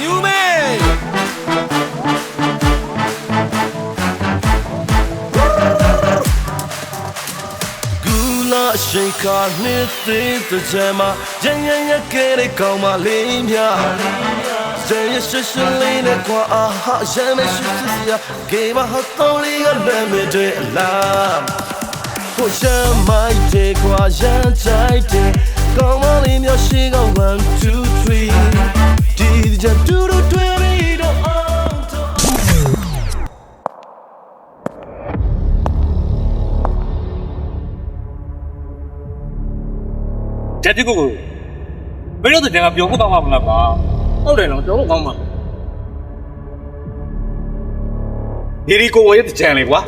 new man ရှိခါနှစ်သေးတဲ့ချမ်းမှာရန်ရန်ရကဲတဲ့ကောင်းမလေးများရန်ရရှိရှိလေးနဲ့ကွာအာဟာရန်မရှိစီစရာဂေမဟာတော်လေးကလည်းမတွေ့လားကိုရှမ်းမိုက်တဲ့ကွာရန်ချိုက်တဲ့ကောင်းမလေးများရှိက1 2 3ဒီကြတူတူတွေ့ပြီးတော့တက်တိကိုဘယ်လိုတည်းကပြောဖို့တော့မလားပါဟုတ်တယ်နော်ကျွန်တော်ကောင်းပါဒီကိုဝယ်တဲ့ကြံလေကွာ